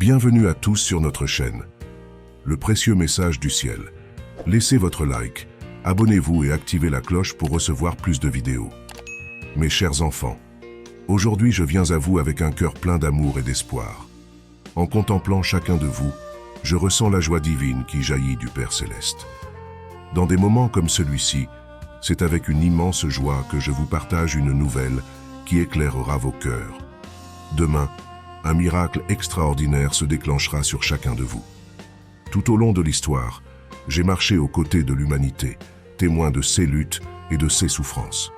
Bienvenue à tous sur notre chaîne. Le précieux message du ciel. Laissez votre like, abonnez-vous et activez la cloche pour recevoir plus de vidéos. Mes chers enfants, aujourd'hui je viens à vous avec un cœur plein d'amour et d'espoir. En contemplant chacun de vous, je ressens la joie divine qui jaillit du Père Céleste. Dans des moments comme celui-ci, c'est avec une immense joie que je vous partage une nouvelle qui éclairera vos cœurs. Demain, un miracle extraordinaire se déclenchera sur chacun de vous. Tout au long de l'histoire, j'ai marché aux côtés de l'humanité, témoin de ses luttes et de ses souffrances.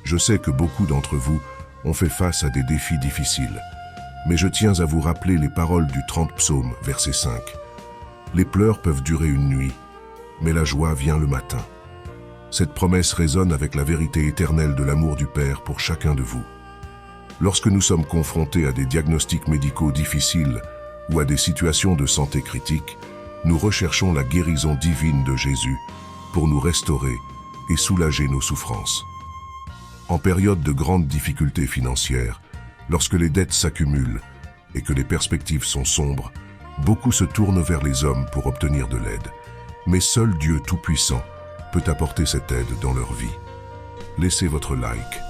Je sais que beaucoup d'entre vous ont fait face à des défis difficiles, mais je tiens à vous rappeler les paroles du 30 psaume, verset 5. Les pleurs peuvent durer une nuit, mais la joie vient le matin. Cette promesse résonne avec la vérité éternelle de l'amour du Père pour chacun de vous. Lorsque nous sommes confrontés à des diagnostics médicaux difficiles ou à des situations de santé critiques, nous recherchons la guérison divine de Jésus pour nous restaurer et soulager nos souffrances. En période de grandes difficultés financières, lorsque les dettes s'accumulent et que les perspectives sont sombres, beaucoup se tournent vers les hommes pour obtenir de l'aide. Mais seul Dieu Tout-Puissant peut apporter cette aide dans leur vie. Laissez votre like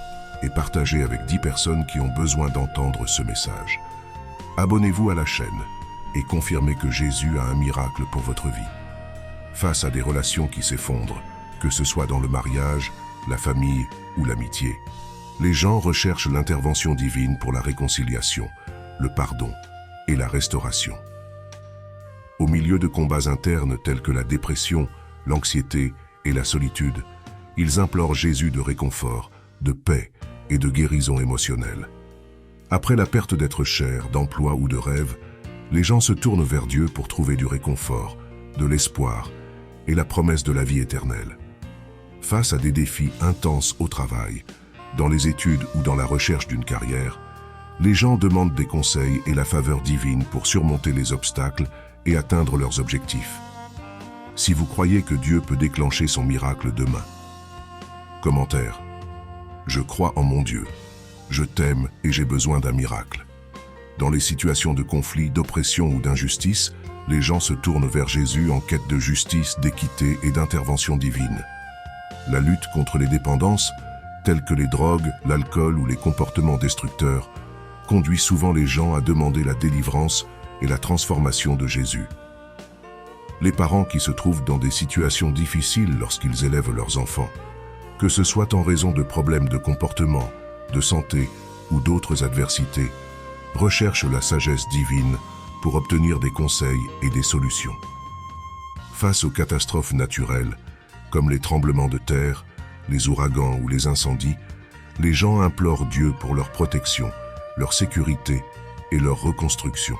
et partagez avec 10 personnes qui ont besoin d'entendre ce message. Abonnez-vous à la chaîne et confirmez que Jésus a un miracle pour votre vie. Face à des relations qui s'effondrent, que ce soit dans le mariage, la famille ou l'amitié, les gens recherchent l'intervention divine pour la réconciliation, le pardon et la restauration. Au milieu de combats internes tels que la dépression, l'anxiété et la solitude, ils implorent Jésus de réconfort, de paix et de guérison émotionnelle. Après la perte d'être cher, d'emploi ou de rêve, les gens se tournent vers Dieu pour trouver du réconfort, de l'espoir et la promesse de la vie éternelle. Face à des défis intenses au travail, dans les études ou dans la recherche d'une carrière, les gens demandent des conseils et la faveur divine pour surmonter les obstacles et atteindre leurs objectifs. Si vous croyez que Dieu peut déclencher son miracle demain. Commentaire. Je crois en mon Dieu. Je t'aime et j'ai besoin d'un miracle. Dans les situations de conflit, d'oppression ou d'injustice, les gens se tournent vers Jésus en quête de justice, d'équité et d'intervention divine. La lutte contre les dépendances, telles que les drogues, l'alcool ou les comportements destructeurs, conduit souvent les gens à demander la délivrance et la transformation de Jésus. Les parents qui se trouvent dans des situations difficiles lorsqu'ils élèvent leurs enfants, que ce soit en raison de problèmes de comportement, de santé ou d'autres adversités, recherchent la sagesse divine pour obtenir des conseils et des solutions. Face aux catastrophes naturelles, comme les tremblements de terre, les ouragans ou les incendies, les gens implorent Dieu pour leur protection, leur sécurité et leur reconstruction.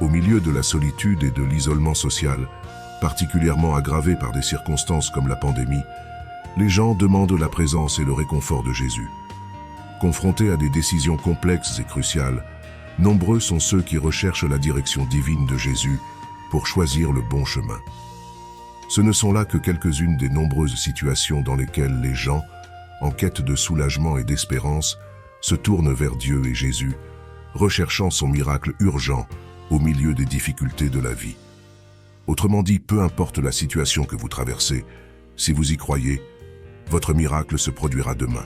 Au milieu de la solitude et de l'isolement social, particulièrement aggravé par des circonstances comme la pandémie, les gens demandent la présence et le réconfort de Jésus. Confrontés à des décisions complexes et cruciales, nombreux sont ceux qui recherchent la direction divine de Jésus pour choisir le bon chemin. Ce ne sont là que quelques-unes des nombreuses situations dans lesquelles les gens, en quête de soulagement et d'espérance, se tournent vers Dieu et Jésus, recherchant son miracle urgent au milieu des difficultés de la vie. Autrement dit, peu importe la situation que vous traversez, si vous y croyez, votre miracle se produira demain.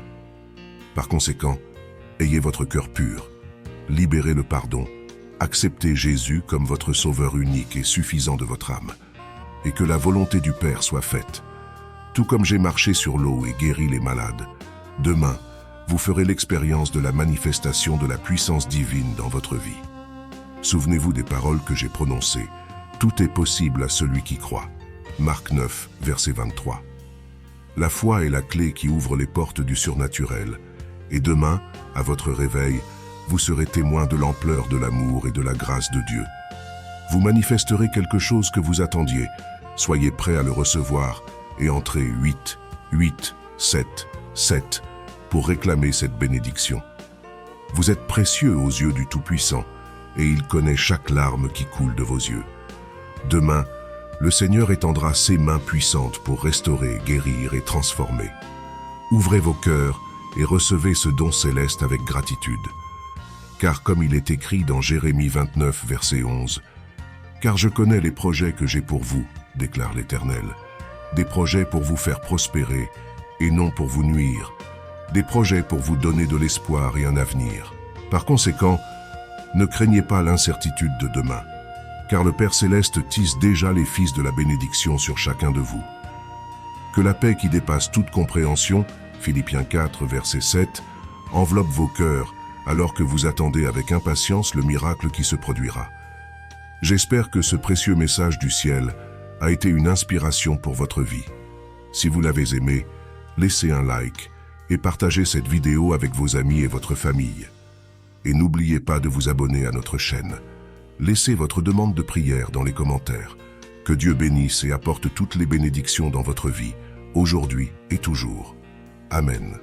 Par conséquent, ayez votre cœur pur, libérez le pardon, acceptez Jésus comme votre sauveur unique et suffisant de votre âme, et que la volonté du Père soit faite. Tout comme j'ai marché sur l'eau et guéri les malades, demain, vous ferez l'expérience de la manifestation de la puissance divine dans votre vie. Souvenez-vous des paroles que j'ai prononcées. Tout est possible à celui qui croit. Marc 9, verset 23. La foi est la clé qui ouvre les portes du surnaturel. Et demain, à votre réveil, vous serez témoin de l'ampleur de l'amour et de la grâce de Dieu. Vous manifesterez quelque chose que vous attendiez. Soyez prêts à le recevoir et entrez 8, 8, 7, 7 pour réclamer cette bénédiction. Vous êtes précieux aux yeux du Tout-Puissant et il connaît chaque larme qui coule de vos yeux. Demain, le Seigneur étendra ses mains puissantes pour restaurer, guérir et transformer. Ouvrez vos cœurs et recevez ce don céleste avec gratitude. Car comme il est écrit dans Jérémie 29, verset 11, « Car je connais les projets que j'ai pour vous, déclare l'Éternel, des projets pour vous faire prospérer et non pour vous nuire, des projets pour vous donner de l'espoir et un avenir. Par conséquent, ne craignez pas l'incertitude de demain, car le Père Céleste tisse déjà les fils de la bénédiction sur chacun de vous. Que la paix qui dépasse toute compréhension, Philippiens 4, verset 7, enveloppe vos cœurs alors que vous attendez avec impatience le miracle qui se produira. J'espère que ce précieux message du ciel a été une inspiration pour votre vie. Si vous l'avez aimé, laissez un like et partagez cette vidéo avec vos amis et votre famille. Et n'oubliez pas de vous abonner à notre chaîne. Laissez votre demande de prière dans les commentaires. Que Dieu bénisse et apporte toutes les bénédictions dans votre vie, aujourd'hui et toujours. Amen.